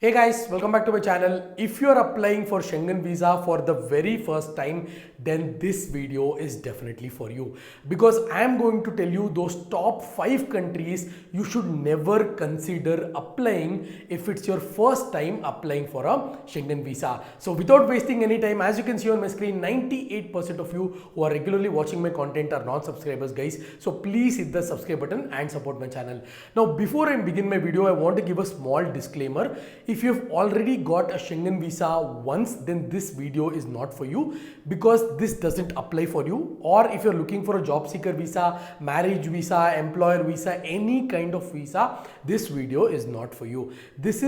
Hey guys, welcome back to my channel. If you are applying for Schengen Visa for the very first time, then this video is definitely for you because I am going to tell you those top 5 countries you should never consider applying if it's your first time applying for a Schengen Visa. So without wasting any time, as you can see on my screen, 98% of you who are regularly watching my content are non-subscribers guys. So please hit the subscribe button and support my channel. Now before I begin my video, I want to give a small disclaimer. If you've already got a Schengen Visa once, then this video is not for you because this doesn't apply for you. Or if you're looking for a job seeker visa, marriage visa, employer visa, any kind of visa, this video is not for you. This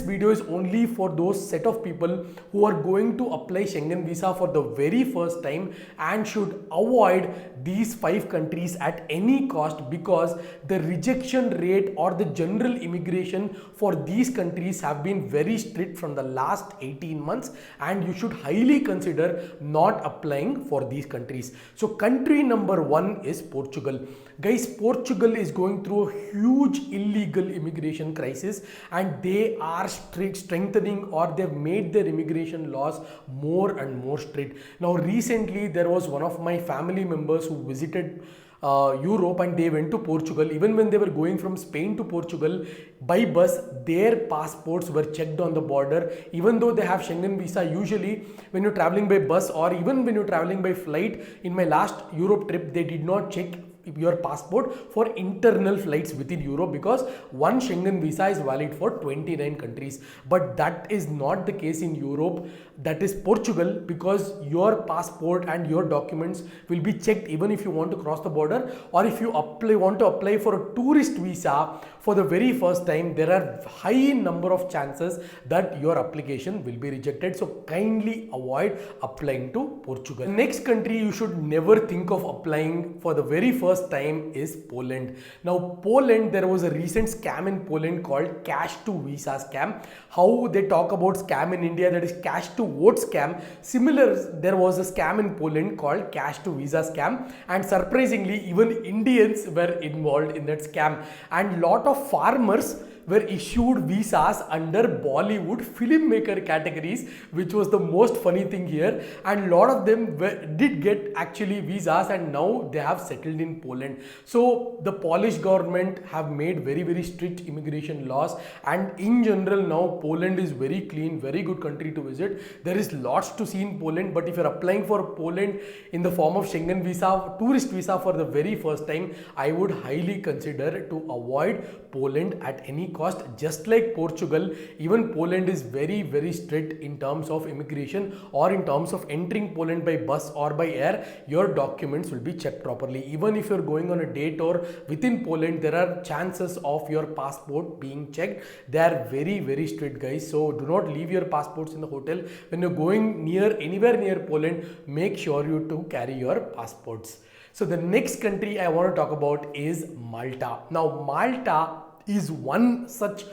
video is only for those set of people who are going to apply Schengen Visa for the very first time and should avoid these 5 countries at any cost because the rejection rate or the general immigration for these countries have been very strict from the last 18 months, and you should highly consider not applying for these countries. So country number 1 is Portugal. Guys, Portugal is going through a huge illegal immigration crisis and they are strengthening, or they've made their immigration laws more and more strict. Now recently there was one of my family members who visited Europe and they went to Portugal. Even when they were going from Spain to Portugal by bus, their passports were checked on the border. Even though they have Schengen Visa, usually when you're traveling by bus or even when you're traveling by flight, in my last Europe trip, they did not check your passport for internal flights within Europe because one Schengen Visa is valid for 29 countries. But that is not the case in Europe, that is Portugal, because your passport and your documents will be checked even if you want to cross the border, or if you want to apply for a tourist visa for the very first time, there are high number of chances that your application will be rejected. So kindly avoid applying to Portugal. The next country you should never think of applying for the very first time is Poland. Now Poland, there was a recent scam in Poland called cash to visa scam. How they talk about scam in India, that is cash to vote scam. Similar, there was a scam in Poland called cash to visa scam, and surprisingly even Indians were involved in that scam, and lot of farmers were issued visas under Bollywood filmmaker categories, which was the most funny thing here, and lot of them did get actually visas and now they have settled in Poland. So the Polish government have made very strict immigration laws, and in general now Poland is very clean, very good country to visit. There is lots to see in Poland, but if you're applying for Poland in the form of Schengen Visa, tourist visa for the very first time, I would highly consider to avoid Poland at any cost. Just like Portugal, even Poland is very strict in terms of immigration, or in terms of entering Poland by bus or by air, your documents will be checked properly. Even if you're going on a day tour within Poland, there are chances of your passport being checked. They are very strict guys, so do not leave your passports in the hotel. When you're going anywhere near Poland, make sure you to carry your passports. So the next country I want to talk about is Malta. Now Malta is one such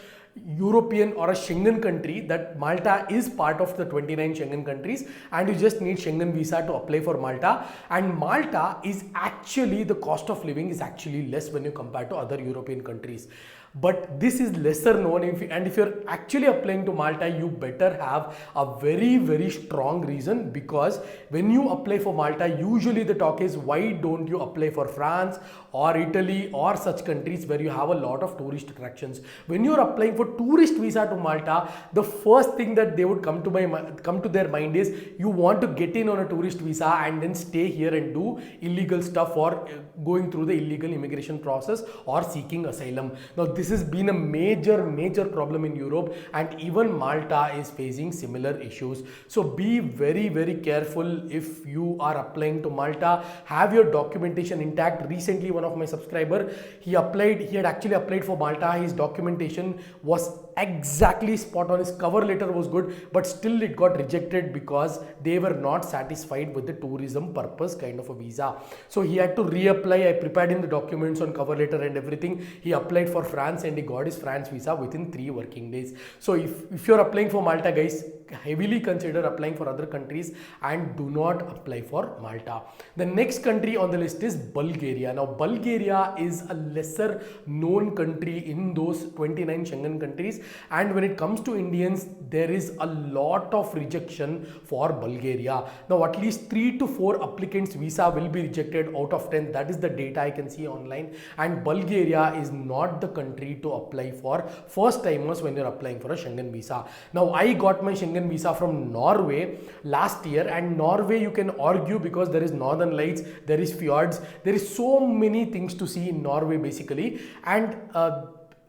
European or a Schengen country, that Malta is part of the 29 Schengen countries, and you just need Schengen Visa to apply for Malta. And Malta is actually, the cost of living is actually less when you compare to other European countries. But this is lesser known, and if you're actually applying to Malta, you better have a very strong reason, because when you apply for Malta, usually the talk is, why don't you apply for France or Italy or such countries where you have a lot of tourist attractions. When you're applying for tourist visa to Malta, the first thing that they would come to their mind is, you want to get in on a tourist visa and then stay here and do illegal stuff, or going through the illegal immigration process or seeking asylum. Now this has been a major problem in Europe, and even Malta is facing similar issues. So be very careful if you are applying to Malta. Have your documentation intact. Recently one of my subscriber, he had actually applied for Malta. His documentation was exactly spot on. His cover letter was good, but still it got rejected because they were not satisfied with the tourism purpose kind of a visa. So he had to reapply. I prepared him the documents on cover letter and everything. He applied for France and he got his France visa within 3 working days. So if you're applying for Malta guys, heavily consider applying for other countries and do not apply for Malta. The next country on the list is Bulgaria. Now Bulgaria is a lesser known country in those 29 Schengen countries, and when it comes to Indians, there is a lot of rejection for Bulgaria. Now at least 3 to 4 applicants visa will be rejected out of 10. That is the data I can see online, and Bulgaria is not the country to apply for first timers when you're applying for a Schengen visa. Now I got my Schengen visa from Norway last year, and Norway, you can argue, because there is northern lights, there is fjords, there is so many things to see in Norway basically, and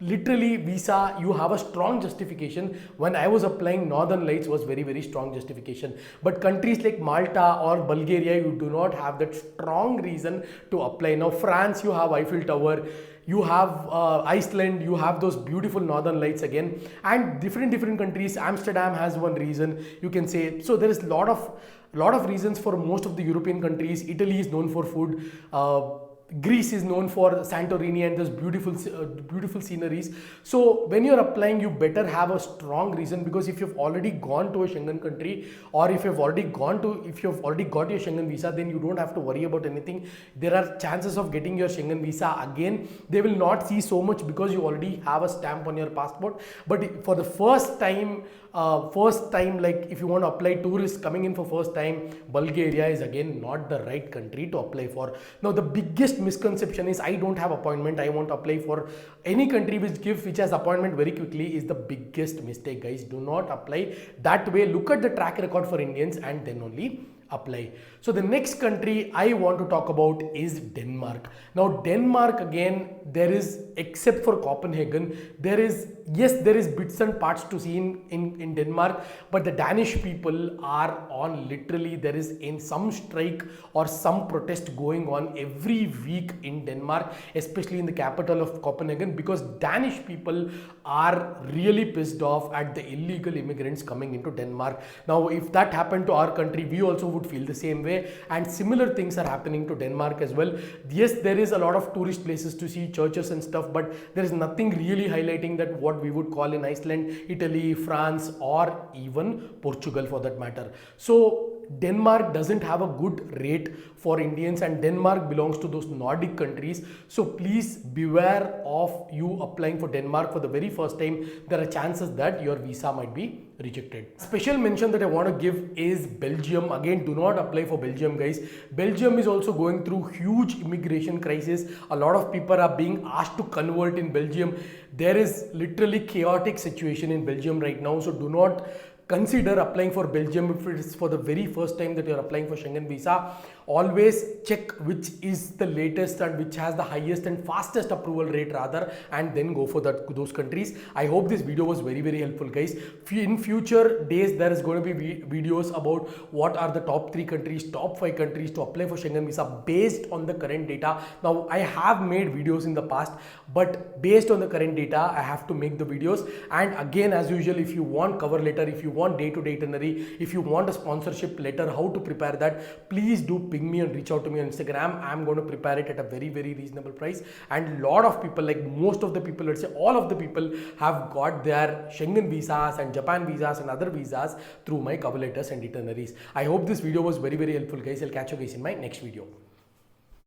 literally visa, you have a strong justification. When I was applying, northern lights was very strong justification, but countries like Malta or Bulgaria, you do not have that strong reason to apply. Now France, you have Eiffel Tower, you have Iceland, you have those beautiful northern lights again, and different countries. Amsterdam has one reason, you can say. So there is lot of reasons for most of the European countries. Italy is known for food, Greece is known for Santorini and those beautiful sceneries. So when you're applying, you better have a strong reason, because if you've already gone to a Schengen country, or if you've already got your Schengen visa, then you don't have to worry about anything. There are chances of getting your Schengen visa again. They will not see so much because you already have a stamp on your passport. But for the first time, like if you want to apply, tourists coming in for first time, Bulgaria is again not the right country to apply for. Now the biggest misconception is, I don't have appointment, I want to apply for any country which has appointment very quickly, is the biggest mistake, guys. Do not apply that way. Look at the track record for Indians and then only apply. So the next country I want to talk about is Denmark. Now Denmark, again, there is, except for Copenhagen, there is bits and parts to see in Denmark, but the Danish people are on, literally there is in some strike or some protest going on every week in Denmark, especially in the capital of Copenhagen, because Danish people are really pissed off at the illegal immigrants coming into Denmark. Now if that happened to our country, we also would feel the same way, and similar things are happening to Denmark as well. Yes, there is a lot of tourist places to see, churches and stuff, but there is nothing really highlighting that what we would call in Iceland, Italy, France, or even Portugal for that matter. So Denmark doesn't have a good rate for Indians, and Denmark belongs to those Nordic countries. So please beware of you applying for Denmark for the very first time. There are chances that your visa might be rejected. Special mention that I want to give is Belgium. Again, do not apply for Belgium, guys. Belgium is also going through huge immigration crisis. A lot of people are being asked to convert in Belgium. There is literally chaotic situation in Belgium right now. So do not consider applying for Belgium if it is for the very first time that you are applying for Schengen visa. Always check which is the latest and which has the highest and fastest approval rate rather, and then go for those countries. I hope this video was very helpful, guys. In future days, there is going to be videos about what are the top 3 countries, top 5 countries to apply for Schengen visa based on the current data. Now I have made videos in the past, but based on the current data, I have to make the videos. And again, as usual, if you want cover letter, if you want day-to-day itinerary, if you want a sponsorship letter, how to prepare that, please do ping me and reach out to me on Instagram. I'm going to prepare it at a very reasonable price. And lot of people, like most of the people, let's say all of the people, have got their Schengen visas and Japan visas and other visas through my cover letters and itineraries. I hope this video was very helpful, guys. I'll catch you guys in my next video.